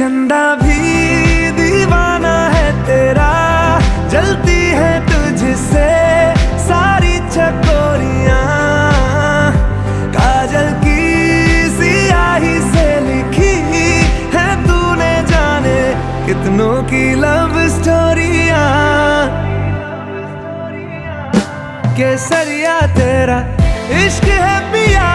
चंदा भी दीवाना है तेरा, जलती है तुझसे सारी चकोरियां। काजल की सियाही से लिखी है तूने जाने कितनों की लव स्टोरियां। केसरिया तेरा इश्क है पिया,